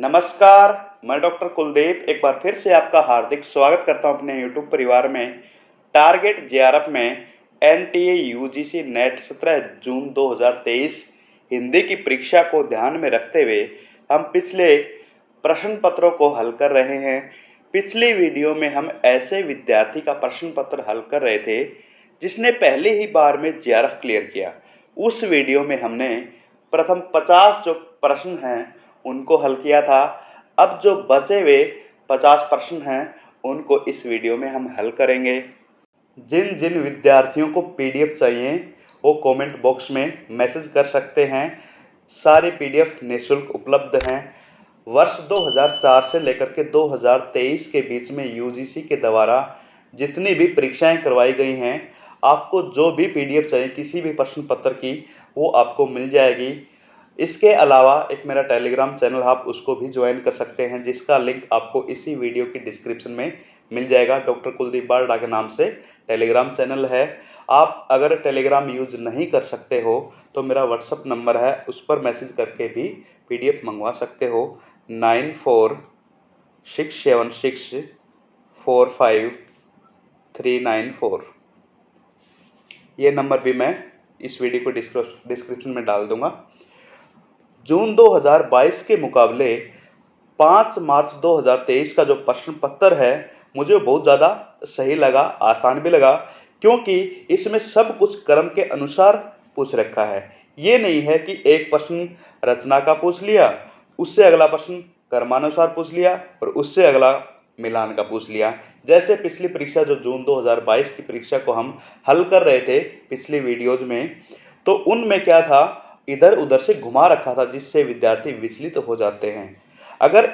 नमस्कार, मैं डॉक्टर कुलदीप एक बार फिर से आपका हार्दिक स्वागत करता हूं अपने यूट्यूब परिवार में। टारगेट जेआरएफ में एनटीए यूजीसी नेट 17 जून 2023 हिंदी की परीक्षा को ध्यान में रखते हुए हम पिछले प्रश्न पत्रों को हल कर रहे हैं। पिछली वीडियो में हम ऐसे विद्यार्थी का प्रश्न पत्र हल कर रहे थे जिसने पहली ही बार में जेआरएफ क्लियर किया। उस वीडियो में हमने प्रथम 50 जो प्रश्न हैं उनको हल किया था। अब जो बचे हुए 50 प्रश्न हैं उनको इस वीडियो में हम हल करेंगे। जिन जिन विद्यार्थियों को पीडीएफ चाहिए वो कमेंट बॉक्स में मैसेज कर सकते हैं। सारी पीडीएफ निःशुल्क उपलब्ध हैं। वर्ष 2004 से लेकर के 2023 के बीच में यूजीसी के द्वारा जितनी भी परीक्षाएं करवाई गई हैं, आपको जो भी पीडीएफ चाहिए किसी भी प्रश्न पत्र की वो आपको मिल जाएगी। इसके अलावा एक मेरा टेलीग्राम चैनल आप उसको भी ज्वाइन कर सकते हैं, जिसका लिंक आपको इसी वीडियो की डिस्क्रिप्शन में मिल जाएगा। डॉक्टर कुलदीप बारडा के नाम से टेलीग्राम चैनल है। आप अगर टेलीग्राम यूज नहीं कर सकते हो तो मेरा व्हाट्सअप नंबर है, उस पर मैसेज करके भी पीडीएफ मंगवा सकते हो। 9467645394 ये नंबर भी मैं इस वीडियो को डिस्क्रिप्शन में डाल दूंगा। जून 2022 के मुकाबले 5 मार्च 2023 का जो प्रश्न पत्र है मुझे बहुत ज़्यादा सही लगा, आसान भी लगा, क्योंकि इसमें सब कुछ क्रम के अनुसार पूछ रखा है। ये नहीं है कि एक प्रश्न रचना का पूछ लिया, उससे अगला प्रश्न क्रमानुसार पूछ लिया और उससे अगला मिलान का पूछ लिया। जैसे पिछली परीक्षा जो जून 2022 की परीक्षा को हम हल कर रहे थे पिछली वीडियोज में, तो उनमें क्या था, इधर उधर से घुमा रखा था जिससे विद्यार्थी विचलित हो जाते हैं। अगर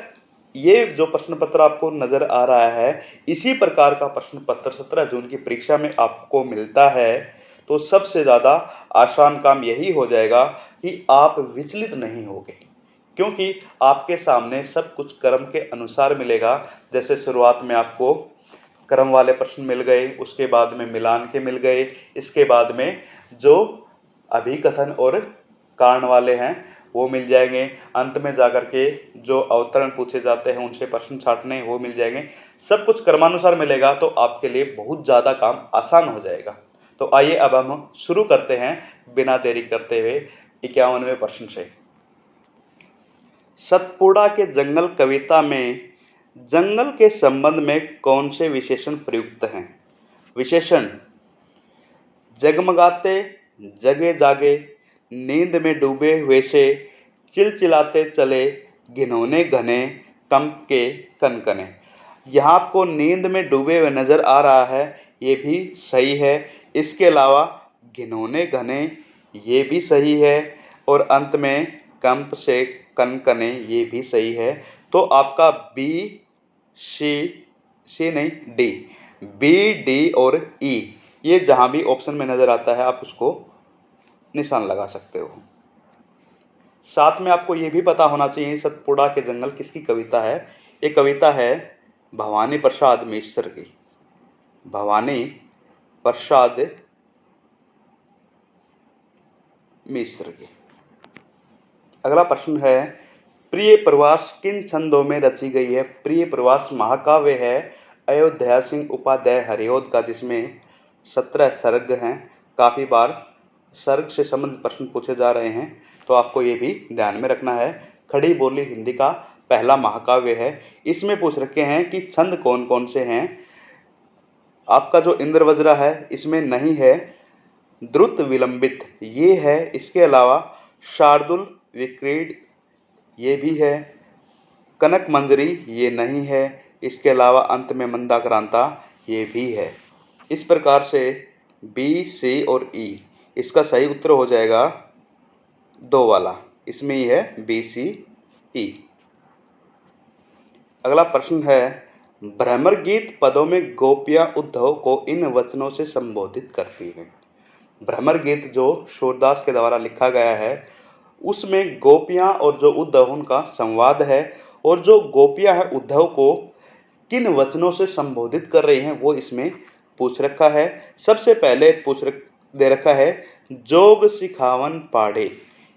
ये जो प्रश्न पत्र आपको नजर आ रहा है इसी प्रकार का प्रश्न पत्र 17 जून की परीक्षा में आपको मिलता है तो सबसे ज़्यादा आसान काम यही हो जाएगा कि आप विचलित नहीं होगे, क्योंकि आपके सामने सब कुछ क्रम के अनुसार मिलेगा। जैसे शुरुआत में आपको क्रम वाले प्रश्न मिल गए, उसके बाद में मिलान के मिल गए, इसके बाद में जो अभिकथन और कारण वाले हैं वो मिल जाएंगे, अंत में जाकर के जो अवतरण पूछे जाते हैं उनसे प्रश्न छाटने वो मिल जाएंगे। सब कुछ क्रमानुसार मिलेगा तो आपके लिए बहुत ज़्यादा काम आसान हो जाएगा। तो आइए अब हम शुरू करते हैं बिना देरी करते हुए 51वें प्रश्न से। सतपुड़ा के जंगल कविता में जंगल के संबंध में कौन से विशेषण प्रयुक्त हैं? विशेषण: जगमगाते, जगे जागे, नींद में डूबे हुए से, चिलचिलाते चले, घिनौने घने, कंप के कनकने। यहाँ आपको नींद में डूबे हुए नजर आ रहा है, ये भी सही है। इसके अलावा घिनौने घने ये भी सही है और अंत में कंप से कनकने ये भी सही है। तो आपका बी सी नहीं डी, बी डी और ई ये जहाँ भी ऑप्शन में नजर आता है आप उसको निशान लगा सकते हो। साथ में आपको ये भी पता होना चाहिए सतपुड़ा के जंगल किसकी कविता है। ये कविता है भवानी प्रसाद मिश्र की। भवानी प्रसाद मिश्र की। अगला प्रश्न है, प्रिय प्रवास किन छंदों में रची गई है? प्रिय प्रवास महाकाव्य है अयोध्या सिंह उपाध्याय हरिऔध का, जिसमें 17 सर्ग हैं। काफ़ी बार सर्ग से संबंधित प्रश्न पूछे जा रहे हैं तो आपको ये भी ध्यान में रखना है। खड़ी बोली हिंदी का पहला महाकाव्य है। इसमें पूछ रखे हैं कि छंद कौन कौन से हैं। आपका जो इंद्रवज्रा है इसमें नहीं है, द्रुत विलंबित ये है। इसके अलावा शार्दुल विक्रीड ये भी है, कनक मंजरी ये नहीं है। इसके अलावा अंत में मंदाक्रांता ये भी है। इस प्रकार से बी, सी और ई, इसका सही उत्तर हो जाएगा 2 वाला, इसमें ही है बी, सी, ई। अगला प्रश्न है, भ्रमर गीत पदों में गोपियां उद्धव को इन वचनों से संबोधित करती हैं। भ्रमर गीत जो सूरदास के द्वारा लिखा गया है उसमें गोपियां और जो उद्धव उनका संवाद है, और जो गोपियां हैं उद्धव को किन वचनों से संबोधित कर रही हैं वो इसमें पूछ रखा है। सबसे पहले दे रखा है जोग सिखावन पाढ़े,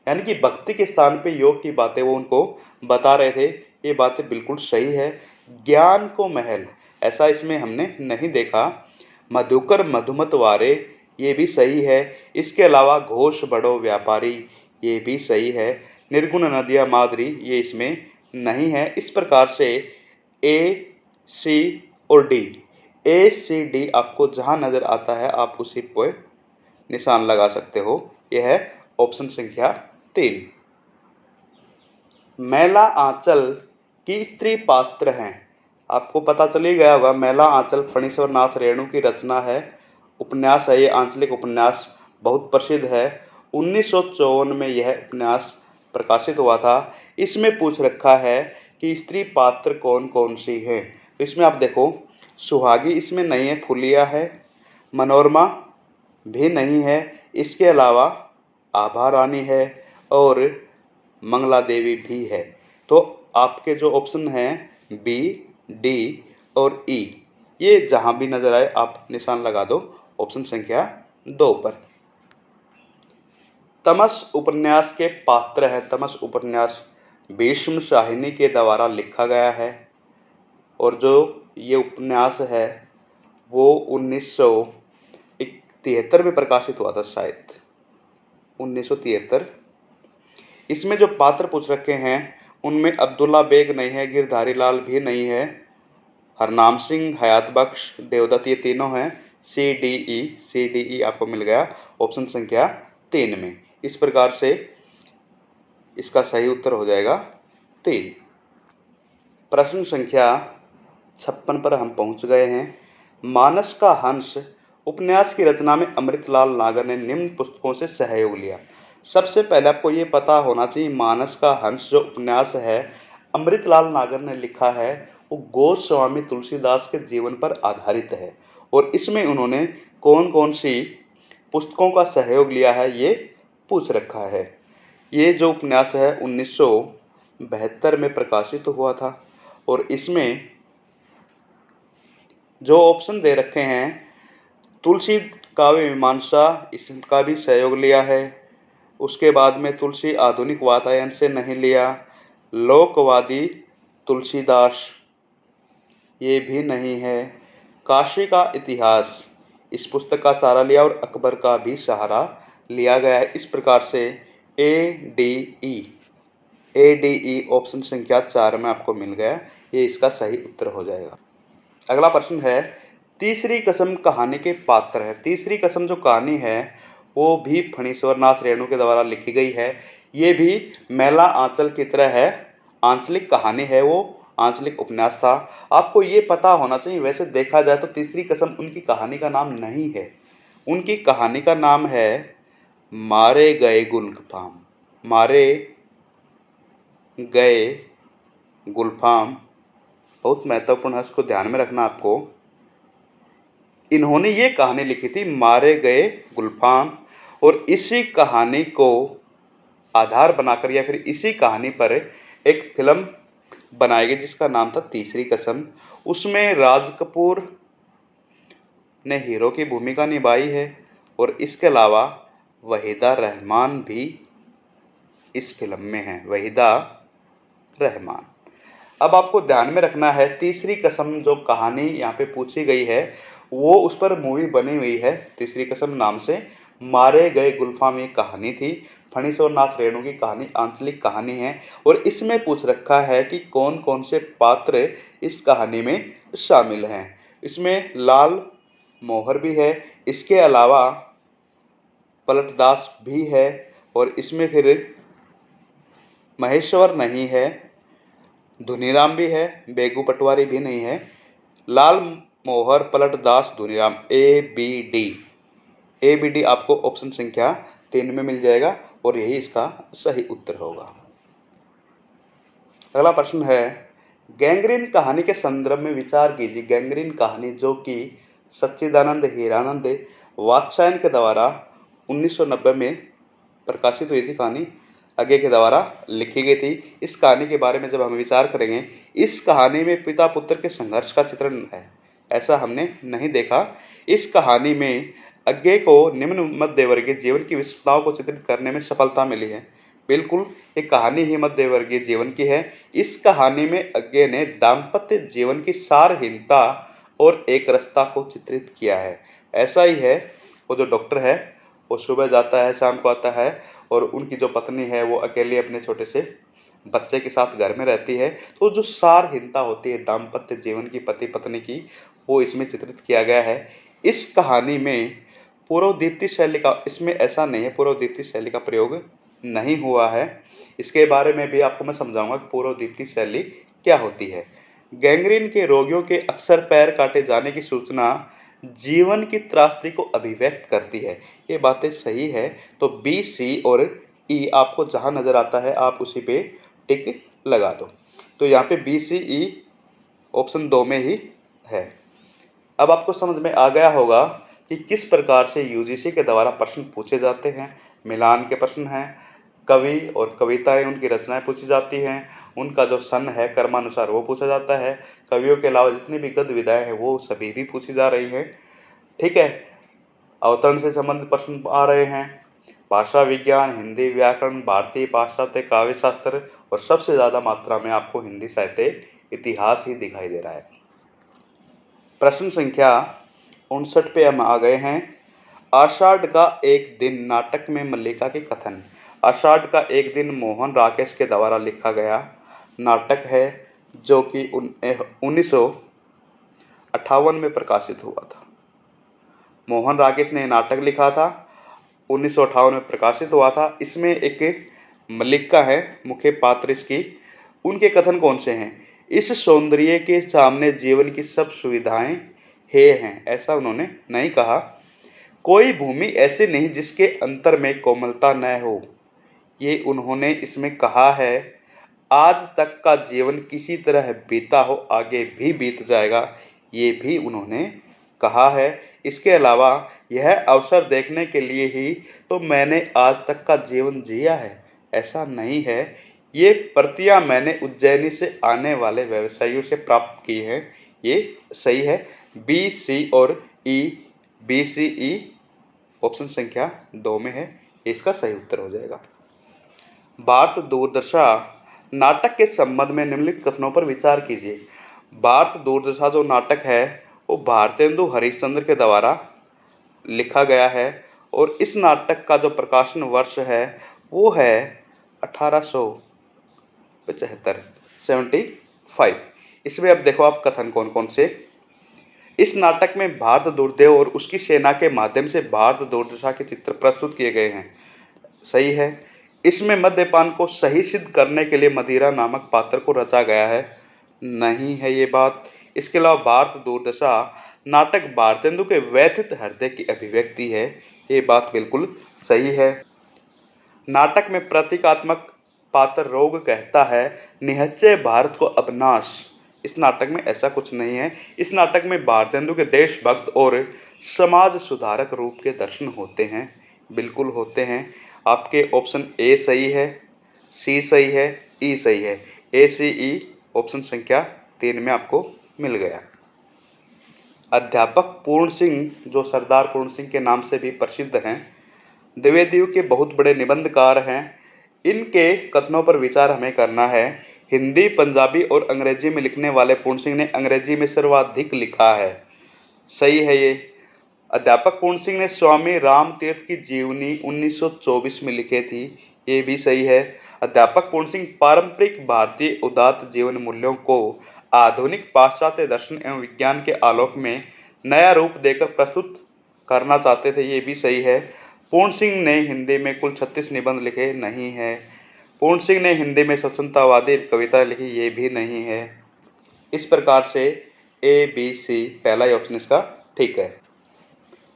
यानी कि भक्ति के स्थान पे योग की बातें वो उनको बता रहे थे। ये बातें बिल्कुल सही है। ज्ञान को महल, ऐसा इसमें हमने नहीं देखा। मधुकर मधुमत वारे, ये भी सही है। इसके अलावा घोष बढ़ो व्यापारी, ये भी सही है। निर्गुण नदिया मादरी, ये इसमें नहीं है। इस प्रकार से ए, सी और डी, ए सी डी आपको जहां नजर आता है आप उसी पर निशान लगा सकते हो। यह है ऑप्शन संख्या 3। मैला आंचल की स्त्री पात्र हैं। आपको पता चल ही गया होगा, मैला आंचल फणीश्वर नाथ रेणु की रचना है, उपन्यास है। ये आंचलिक उपन्यास बहुत प्रसिद्ध है। 1954 में यह उपन्यास प्रकाशित हुआ था। इसमें पूछ रखा है कि स्त्री पात्र कौन कौन सी है। तो इसमें आप देखो, सुहागी इसमें नहीं है, फुलिया है, मनोरमा भी नहीं है। इसके अलावा आभा रानी है और मंगला देवी भी है। तो आपके जो ऑप्शन हैं बी, डी और ई, ये जहां भी नजर आए आप निशान लगा दो ऑप्शन संख्या 2 पर। तमस उपन्यास के पात्र है। तमस उपन्यास भीष्म शाहिनी के द्वारा लिखा गया है और जो ये उपन्यास है वो 1973 में प्रकाशित हुआ था, शायद 1973। इसमें जो पात्र पूछ रखे हैं उनमें अब्दुल्ला बेग नहीं है, गिरधारी लाल भी नहीं है, हरनाम सिंह, हयात बख्श, देवदत्त, ये तीनों हैं। सी डी ई आपको मिल गया ऑप्शन संख्या 3 में। इस प्रकार से इसका सही उत्तर हो जाएगा 3। प्रश्न संख्या 56 पर हम पहुंच गए हैं। मानस का हंस उपन्यास की रचना में अमृतलाल नागर ने निम्न पुस्तकों से सहयोग लिया। सबसे पहले आपको ये पता होना चाहिए, मानस का हंस जो उपन्यास है अमृतलाल नागर ने लिखा है वो गोस्वामी तुलसीदास के जीवन पर आधारित है और इसमें उन्होंने कौन कौन सी पुस्तकों का सहयोग लिया है ये पूछ रखा है। ये जो उपन्यास है 1972 में प्रकाशित हुआ था और इसमें जो ऑप्शन दे रखे हैं, तुलसी काव्य मीमांसा, इसका भी सहयोग लिया है। उसके बाद में तुलसी आधुनिक वातायन से नहीं लिया। लोकवादी तुलसीदास, ये भी नहीं है। काशी का इतिहास, इस पुस्तक का सहारा लिया और अकबर का भी सहारा लिया गया है। इस प्रकार से ए डी ई ऑप्शन संख्या 4 में आपको मिल गया। ये इसका सही उत्तर हो जाएगा। अगला प्रश्न है, तीसरी कसम कहानी के पात्र है। तीसरी कसम जो कहानी है वो भी फणीश्वर नाथ रेणु के द्वारा लिखी गई है। ये भी मैला आंचल की तरह है, आंचलिक कहानी है, वो आंचलिक उपन्यास था। आपको ये पता होना चाहिए, वैसे देखा जाए तो तीसरी कसम उनकी कहानी का नाम नहीं है। उनकी कहानी का नाम है मारे गए गुलफाम। मारे गए गुलफाम बहुत महत्वपूर्ण है, उसको ध्यान में रखना आपको। इन्होंने ये कहानी लिखी थी मारे गए गुलफाम और इसी कहानी को आधार बनाकर या फिर इसी कहानी पर एक फिल्म बनाई गई जिसका नाम था तीसरी कसम। उसमें राज कपूर ने हीरो की भूमिका निभाई है और इसके अलावा वहीदा रहमान भी इस फिल्म में है, वहीदा रहमान। अब आपको ध्यान में रखना है, तीसरी कसम जो कहानी यहाँ पे पूछी गई है वो उस पर मूवी बनी हुई है तीसरी कसम नाम से। मारे गए गुलफाम ये कहानी थी, फणीश्वर नाथ रेणु की कहानी आंचलिक कहानी है और इसमें पूछ रखा है कि कौन कौन से पात्र इस कहानी में शामिल हैं। इसमें लाल मोहर भी है, इसके अलावा पलटदास भी है और इसमें फिर महेश्वर नहीं है, धुनीराम भी है, बेगू पटवारी भी नहीं है। लाल मोहर, पलटदास, धुनीराम, ए बी डी आपको ऑप्शन संख्या 3 में मिल जाएगा और यही इसका सही उत्तर होगा। अगला प्रश्न है, गैंग्रीन कहानी के संदर्भ में विचार कीजिए। गैंग्रीन कहानी जो कि सच्चिदानंद हीरानंद वात्स्यायन के द्वारा 1990 में प्रकाशित हुई थी, कहानी आगे के द्वारा लिखी गई थी। इस कहानी के बारे में जब हम विचार करेंगे, इस कहानी में पिता पुत्र के संघर्ष का चित्रण है, ऐसा हमने नहीं देखा। इस कहानी में अज्ञे को निम्न मध्यवर्गीय जीवन की विशेषताओं को चित्रित करने में सफलता मिली है। बिल्कुल, ये कहानी ही मध्यवर्गीय जीवन की है। इस कहानी में अज्ञे ने दाम्पत्य जीवन की सारहीनता और एकरसता को चित्रित किया है। ऐसा ही है, वो जो डॉक्टर है वो सुबह जाता है शाम को आता है, और उनकी जो पत्नी है वो अकेले अपने छोटे से बच्चे के साथ घर में रहती है। तो जो सारहीनता होती है दाम्पत्य जीवन की, पति पत्नी की, वो इसमें चित्रित किया गया है। इस कहानी में पूर्वदीप्ति शैली का, इसमें ऐसा नहीं है पूर्वदीप्ति शैली का प्रयोग नहीं हुआ है। इसके बारे में भी आपको मैं समझाऊंगा कि पूर्वदीप्ति शैली क्या होती है। गैंग्रीन के रोगियों के अक्सर पैर काटे जाने की सूचना जीवन की त्रासदी को अभिव्यक्त करती है। ये बातें सही है। तो बी, सी और ई आपको जहां नजर आता है आप उसी पे टिक लगा दो। तो यहाँ पे बी, सी, ई ऑप्शन 2 में ही है। अब आपको समझ में आ गया होगा कि किस प्रकार से यूजीसी के द्वारा प्रश्न पूछे जाते हैं। मिलान के प्रश्न हैं, कवि और कविताएं, उनकी रचनाएं पूछी जाती हैं, उनका जो सन है कर्मानुसार वो पूछा जाता है। कवियों के अलावा जितनी भी गद्य विधाएं हैं वो सभी भी पूछी जा रही हैं। ठीक है, अवतरण से संबंधित प्रश्न आ रहे हैं, भाषा विज्ञान, हिंदी व्याकरण, भारतीय पाश्चात्य काव्य शास्त्र, और सबसे ज्यादा मात्रा में आपको हिंदी साहित्य इतिहास ही दिखाई दे रहा है। प्रश्न संख्या 59 पे हम आ गए हैं। आषाढ़ का एक दिन नाटक में मल्लिका के कथन। आषाढ़ का एक दिन मोहन राकेश के द्वारा लिखा गया नाटक है, जो कि 1958 में प्रकाशित हुआ था। मोहन राकेश ने नाटक लिखा था, 1958 में प्रकाशित हुआ था। इसमें एक मल्लिका है मुख्य पात्र इसकी। उनके कथन कौन से हैं? इस सौंदर्य के सामने जीवन की सब सुविधाएं हे हैं, ऐसा उन्होंने नहीं कहा। कोई भूमि ऐसी नहीं जिसके अंतर में कोमलता न हो, ये उन्होंने इसमें कहा है। आज तक का जीवन किसी तरह बीता हो, आगे भी बीत जाएगा, ये भी उन्होंने कहा है। इसके अलावा यह अवसर देखने के लिए ही तो मैंने आज तक का जीवन जिया है, ऐसा नहीं है। ये प्रतियां मैंने उज्जैनी से आने वाले व्यवसायियों से प्राप्त की है। ये सही है। बी, सी और ई, बी, सी, ई ऑप्शन संख्या 2 में है, इसका सही उत्तर हो जाएगा। भारत दूरदर्शा नाटक के संबंध में निम्नलिखित कथनों पर विचार कीजिए। भारत दूरदशा जो नाटक है वो भारतेंदु हरिश्चंद्र के द्वारा लिखा गया है, और इस नाटक का जो प्रकाशन वर्ष है वो है 1875, 75। इसमें अब देखो आप कथन कौन कौन से। इस नाटक में भारत दुर्देव और उसकी सेना के माध्यम से भारत दुर्दशा के चित्र प्रस्तुत किए गए हैं, सही है। इसमें मद्यपान को सही सिद्ध करने के लिए मदिरा नामक पात्र को रचा गया है, नहीं है ये बात। इसके अलावा भारत दुर्दशा नाटक भारतेंदु के व्यथित हृदय की अभिव्यक्ति है, ये बात बिल्कुल सही है। नाटक में प्रतीकात्मक पात्र रोग कहता है, निहच्चे भारत को अपनाश। इस नाटक में ऐसा कुछ नहीं है। इस नाटक में भारतेंदु के देशभक्त और समाज सुधारक रूप के दर्शन होते हैं, बिल्कुल होते हैं। आपके ऑप्शन ए सही है, सी सही है, ई सही है। ए, सी, ई ऑप्शन संख्या 3 में आपको मिल गया। अध्यापक पूर्ण सिंह, जो सरदार पूर्ण सिंह के नाम से भी प्रसिद्ध हैं, द्विवेदियों के बहुत बड़े निबंधकार हैं। इनके कथनों पर विचार हमें करना है। हिंदी, पंजाबी और अंग्रेजी में लिखने वाले पूर्ण सिंह ने अंग्रेजी में सर्वाधिक लिखा है, सही है ये। अध्यापक पूर्ण सिंह ने स्वामी राम तीर्थ की जीवनी 1924 में लिखी थी, ये भी सही है। अध्यापक पूर्ण सिंह पारंपरिक भारतीय उदात्त जीवन मूल्यों को आधुनिक पाश्चात्य दर्शन एवं विज्ञान के आलोक में नया रूप देकर प्रस्तुत करना चाहते थे, ये भी सही है। पूर्ण सिंह ने हिंदी में कुल 36 निबंध लिखे, नहीं है। पूर्ण सिंह ने हिंदी में स्वतंत्रतावादी कविता लिखी, ये भी नहीं है। इस प्रकार से ए, बी, सी पहला ऑप्शन इसका ठीक है।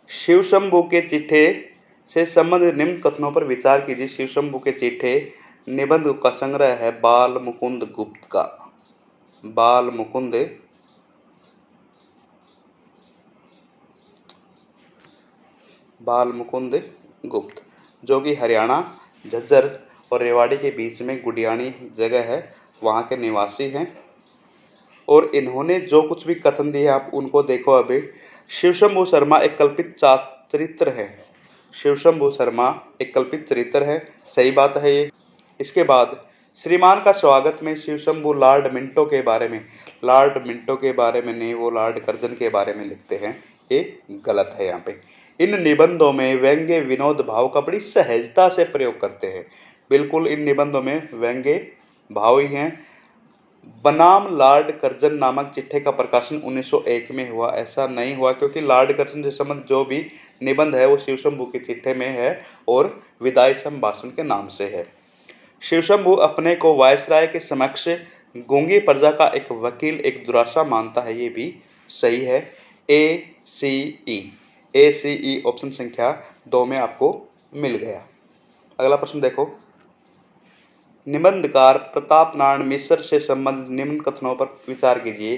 शिवशंभू के चिट्ठे से संबंधित निम्न कथनों पर विचार कीजिए। शिवशंभू के चिट्ठे निबंध का संग्रह है बाल मुकुंद गुप्त का, बाल मुकुंद गुप्त, जो कि हरियाणा झज्जर और रेवाड़ी के बीच में गुडियानी जगह है, वहाँ के निवासी हैं। और इन्होंने जो कुछ भी कथन दिए आप उनको देखो। अभी शिवशंभू शर्मा एक कल्पित चरित्र है, शिवशंभू शर्मा एक कल्पित चरित्र है, सही बात है ये। इसके बाद श्रीमान का स्वागत में शिवशंभू लॉर्ड मिंटो के बारे में, लॉर्ड मिंटो के बारे में नहीं, वो लॉर्ड कर्जन के बारे में लिखते हैं, ये गलत है यहाँ पे। इन निबंधों में व्यंग्य विनोद भाव का बड़ी सहजता से प्रयोग करते हैं। बिल्कुल इन निबंधों में व्यंग्य भाव ही हैं। बनाम लॉर्ड कर्जन नामक चिट्ठे का प्रकाशन 1901 में हुआ, ऐसा नहीं हुआ क्योंकि लॉर्ड कर्जन से संबंधित जो भी निबंध है वो शिवशंभू की चिट्ठे में है और विदाई संभाषण के नाम से है। शिवशंभू अपने को वायसराय के समक्ष गूंगी प्रजा का एक वकील, एक दुरासा मानता है, ये भी सही है। ए सी ई ऑप्शन संख्या 2 में आपको मिल गया। अगला प्रश्न देखो, निबंधकार प्रताप नारायण मिश्र से संबंधित निम्न कथनों पर विचार कीजिए।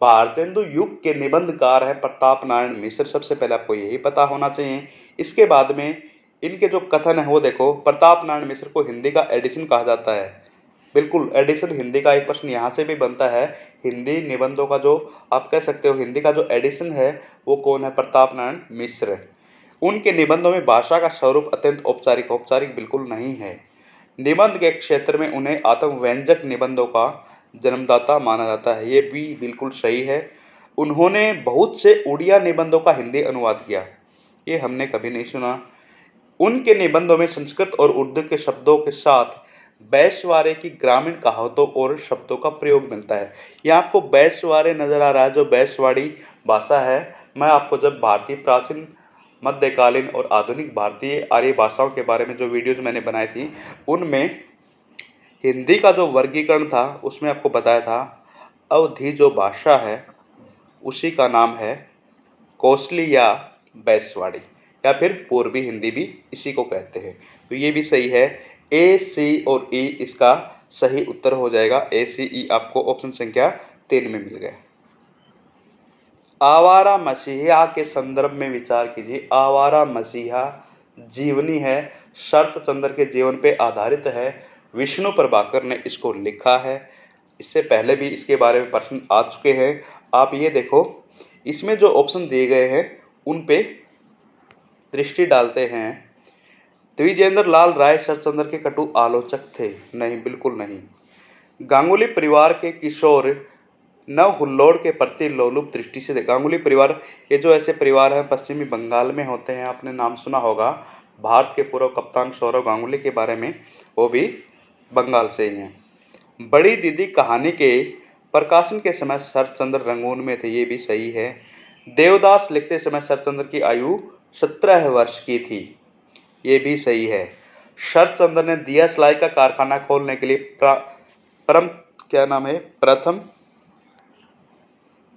भारतेंदु युग के निबंधकार हैं प्रताप नारायण मिश्र, सबसे पहले आपको यही पता होना चाहिए। इसके बाद में इनके जो कथन है वो देखो, प्रताप नारायण मिश्र को हिंदी का एडिशन कहा जाता है। बिल्कुल एडिशन हिंदी का एक प्रश्न यहाँ से भी बनता है। हिंदी निबंधों का जो आप कह सकते हो हिंदी का जो एडिशन है वो कौन है? प्रताप नारायण मिश्र। उनके निबंधों में भाषा का स्वरूप अत्यंत औपचारिक, औपचारिक बिल्कुल नहीं है। निबंध के क्षेत्र में उन्हें आत्मव्यंजक निबंधों का जन्मदाता माना जाता है, ये भी बिल्कुल सही है। उन्होंने बहुत से उड़िया निबंधों का हिंदी अनुवाद किया, ये हमने कभी नहीं सुना। उनके निबंधों में संस्कृत और उर्दू के शब्दों के साथ बैशवारे की ग्रामीण कहावतों और शब्दों का प्रयोग मिलता है। यहाँ आपको बैशवारे नजर आ रहा है, जो बैशवाड़ी भाषा है। मैं आपको जब भारतीय प्राचीन, मध्यकालीन और आधुनिक भारतीय आर्य भाषाओं के बारे में जो वीडियोज मैंने बनाई थी उनमें हिंदी का जो वर्गीकरण था उसमें आपको बताया था अवधी जो भाषा है उसी का नाम है कोसली या बैसवाड़ी, या फिर पूर्वी हिंदी भी इसी को कहते हैं। तो ये भी सही है। ए, सी और ई इसका सही उत्तर हो जाएगा। ए, सी, ई आपको ऑप्शन संख्या 3 में मिल गया। आवारा मसीहा के संदर्भ में विचार कीजिए। आवारा मसीहा जीवनी है, शरत चंद्र के जीवन पे आधारित है। विष्णु प्रभाकर ने इसको लिखा है। इससे पहले भी इसके बारे में प्रश्न आ चुके हैं। आप ये देखो, इसमें जो ऑप्शन दिए गए हैं उन पे दृष्टि डालते हैं। द्विजेंद्र लाल राय शरतचंद्र के कटु आलोचक थे? नहीं, बिल्कुल नहीं। गांगुली परिवार के किशोर नव हुल्लोड़ के प्रति लोलुप दृष्टि से, गांगुली परिवार ये जो ऐसे परिवार हैं पश्चिमी बंगाल में होते हैं, आपने नाम सुना होगा। भारत के पूर्व कप्तान सौरव गांगुली के बारे में, वो भी बंगाल से ही हैं। बड़ी दीदी कहानी के प्रकाशन के समय शरतचंद्र रंगून में थे, ये भी सही है। देवदास लिखते समय शरतचंद्र की आयु 17 वर्ष की थी, ये भी सही है। शरतचंद्र ने दिया सिलाई का कारखाना खोलने के लिए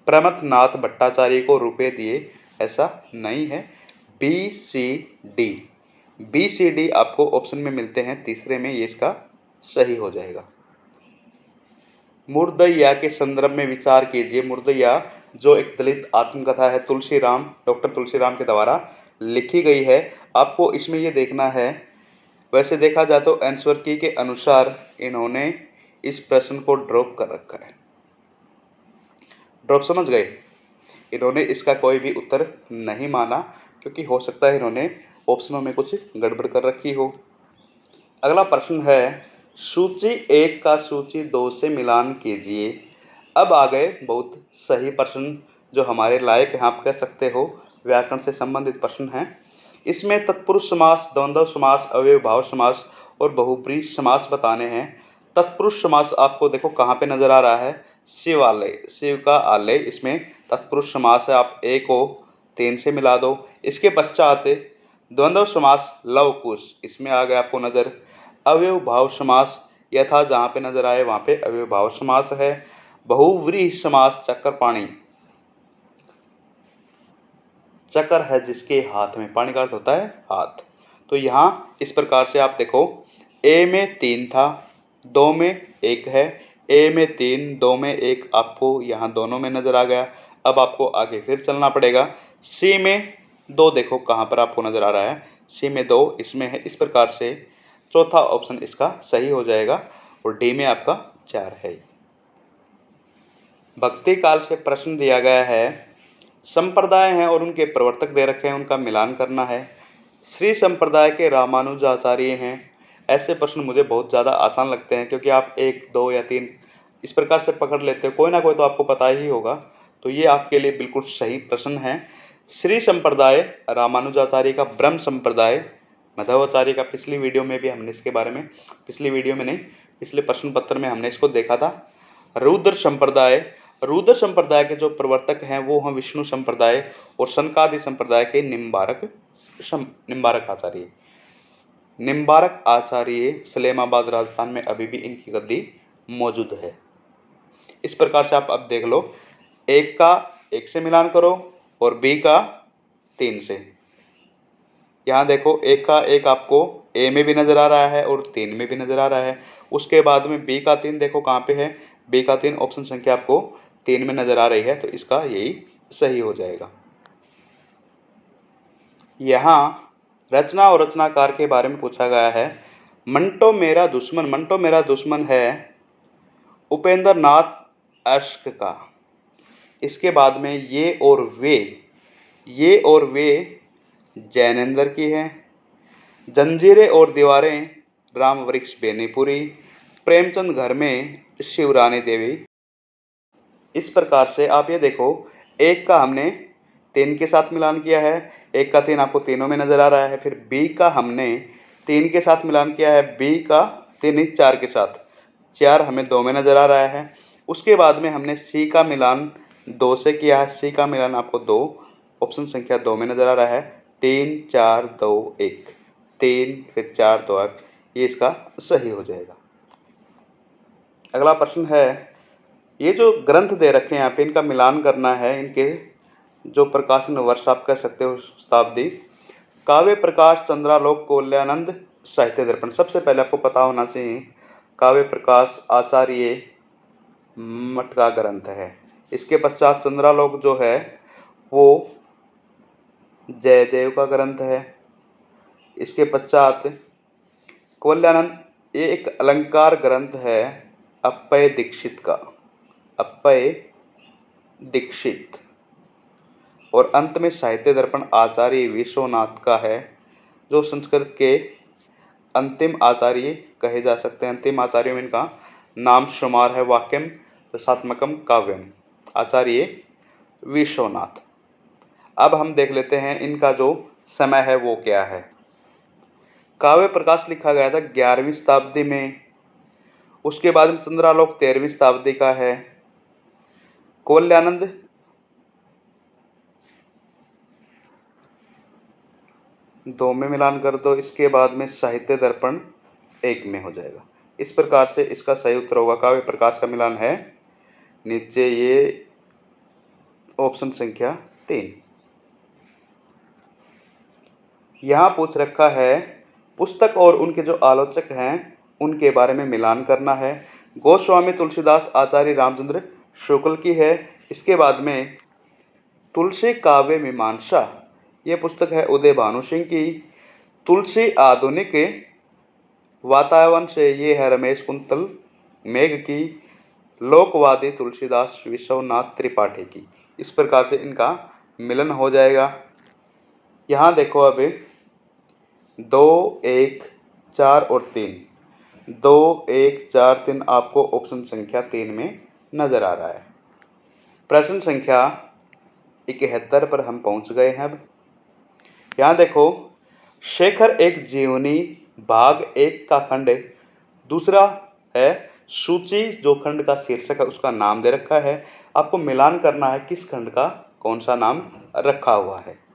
प्रमथनाथ भट्टाचार्य को रुपए दिए, ऐसा नहीं है। बी सी डी आपको ऑप्शन में मिलते हैं तीसरे में, ये इसका सही हो जाएगा। मुर्दैया के संदर्भ में विचार कीजिए। मुर्दैया जो एक दलित आत्मकथा है, डॉक्टर तुलसीराम के द्वारा लिखी गई है। आपको इसमें ये देखना है, वैसे देखा जाए तो आंसर की के अनुसार इन्होंने इस प्रश्न को ड्रॉप कर रखा है। ड्रॉप समझ गए? इन्होंने इसका कोई भी उत्तर नहीं माना क्योंकि हो सकता है इन्होंने ऑप्शनों में कुछ गड़बड़ कर रखी हो। अगला प्रश्न है, सूची 1 का सूची 2 से मिलान कीजिए। अब आ गए बहुत सही प्रश्न जो हमारे लायक हैं, आप कह सकते हो व्याकरण से संबंधित प्रश्न हैं। इसमें तत्पुरुष समास, द्वंद्व समास, अव्ययभाव समास और बहुब्रीहि समास बताने हैं। तत्पुरुष समास आपको देखो कहाँ पे नजर आ रहा है? शिव का आलय, इसमें तत्पुरुष समास है। आप ए को 3 से मिला दो। इसके पश्चात द्वंद्व समास लव कुश, इसमें आ गया आपको नजर। अव्ययभाव समास यथा जहाँ पे नजर आए वहाँ पे अव्ययभाव समास है। बहुव्रीहि समास चक्कर पाणी, चक्र है जिसके हाथ में, पानी का अर्थ होता है हाथ। तो यहाँ इस प्रकार से आप देखो, ए में 3 था, 2 में 1 है। ए में 3, 2 में 1 आपको यहाँ दोनों में नजर आ गया। अब आपको आगे फिर चलना पड़ेगा। सी में 2 देखो कहाँ पर आपको नजर आ रहा है, सी में 2 इसमें है। इस प्रकार से चौथा ऑप्शन इसका सही हो जाएगा और डी में आपका 4 है। भक्ति काल से प्रश्न दिया गया है, संप्रदाय हैं और उनके प्रवर्तक दे रखे हैं, उनका मिलान करना है। श्री संप्रदाय के रामानुजाचार्य हैं, ऐसे प्रश्न मुझे बहुत ज़्यादा आसान लगते हैं, क्योंकि आप 1, 2 या 3 इस प्रकार से पकड़ लेते हो, कोई ना कोई तो आपको पता ही होगा। तो ये आपके लिए बिल्कुल सही प्रश्न है। श्री संप्रदाय रामानुजाचार्य का, ब्रह्म संप्रदाय मध्वाचार्य का, पिछली वीडियो में भी हमने इसके बारे में, पिछली वीडियो में नहीं, पिछले प्रश्न पत्र में हमने इसको देखा था। रुद्र संप्रदाय, रुद्र संप्रदाय के जो प्रवर्तक हैं वो हैं विष्णु संप्रदाय और सनकादि संप्रदाय के निम्बारक आचार्य। निम्बारक आचार्य सलेमाबाद राजस्थान में अभी भी इनकी गद्दी मौजूद है। इस प्रकार से आप अब देख लो, एक का 1 से मिलान करो और बी का 3 से। यहाँ देखो, एक का 1 आपको ए में भी नजर आ रहा है और 3 में भी नजर आ रहा है। उसके बाद में बी का 3 देखो कहाँ पे है, बी का 3 ऑप्शन संख्या आपको 3 में नजर आ रही है, तो इसका यही सही हो जाएगा। यहाँ रचना और रचनाकार के बारे में पूछा गया है। मंटो मेरा दुश्मन है उपेंद्र नाथ अश्क का। इसके बाद में ये और वे जैनेंद्र की है। जंजीरें और दीवारें राम वृक्ष बेनीपुरी। प्रेमचंद घर में शिवरानी देवी। इस प्रकार से आप ये देखो, एक का हमने 3 के साथ मिलान किया है, एक का 3 आपको तीनों में नजर आ रहा है। फिर बी का हमने 3 के साथ मिलान किया है, बी का 3 4 के साथ, 4 हमें 2 में नजर आ रहा है। उसके बाद में हमने सी का मिलान 2 से किया है, सी का मिलान आपको 2 ऑप्शन संख्या 2 में नजर आ रहा है। 3 4 2 1, 3 फिर 4 2 1, ये इसका सही हो जाएगा। अगला प्रश्न है, ये जो ग्रंथ दे रखे हैं यहाँ पे, इनका मिलान करना है, इनके जो प्रकाशन वर्ष आप कह सकते हो शताब्दी। काव्य प्रकाश चंद्रालोक कौल्यानंद साहित्य दर्पण, सबसे पहले आपको पता होना चाहिए काव्य प्रकाश आचार्य मठ का ग्रंथ है। इसके पश्चात चंद्रालोक जो है वो जयदेव का ग्रंथ है। इसके पश्चात कौल्यानंद, ये एक अलंकार ग्रंथ है अप्पय दीक्षित का, अप्पय दीक्षित। और अंत में साहित्य दर्पण आचार्य विश्वनाथ का है, जो संस्कृत के अंतिम आचार्य कहे जा सकते हैं। अंतिम आचार्यों में इनका नाम शुमार है। वाक्यम रसात्मकम काव्यम, आचार्य विश्वनाथ। अब हम देख लेते हैं इनका जो समय है वो क्या है। काव्य प्रकाश लिखा गया था 11वीं शताब्दी में। उसके बाद में चंद्रालोक 13वीं शताब्दी का है। कौल्यानंद 2 में मिलान कर दो। इसके बाद में साहित्य दर्पण 1 में हो जाएगा। इस प्रकार से इसका सही उत्तर होगा, काव्य प्रकाश का मिलान है नीचे ये ऑप्शन संख्या 3। यहाँ पूछ रखा है पुस्तक और उनके जो आलोचक हैं उनके बारे में मिलान करना है। गोस्वामी तुलसीदास आचार्य रामचंद्र शुक्ल की है। इसके बाद में तुलसी काव्य मीमांसा, ये पुस्तक है उदय भानु सिंह की। तुलसी आधुनिक वातावरण से, ये है रमेश कुंतल मेघ की। लोकवादी तुलसीदास विश्वनाथ त्रिपाठी की। इस प्रकार से इनका मिलन हो जाएगा। यहाँ देखो अब 2 1 4 और 3, 2 1 4 3 आपको ऑप्शन संख्या 3 में नजर आ रहा है। प्रश्न संख्या 71 पर हम पहुंच गए हैं। अब यहाँ देखो, शेखर एक जीवनी भाग 1 का खंड, दूसरा है सूची, जो खंड का शीर्षक है उसका नाम दे रखा है। आपको मिलान करना है किस खंड का कौन सा नाम रखा हुआ है।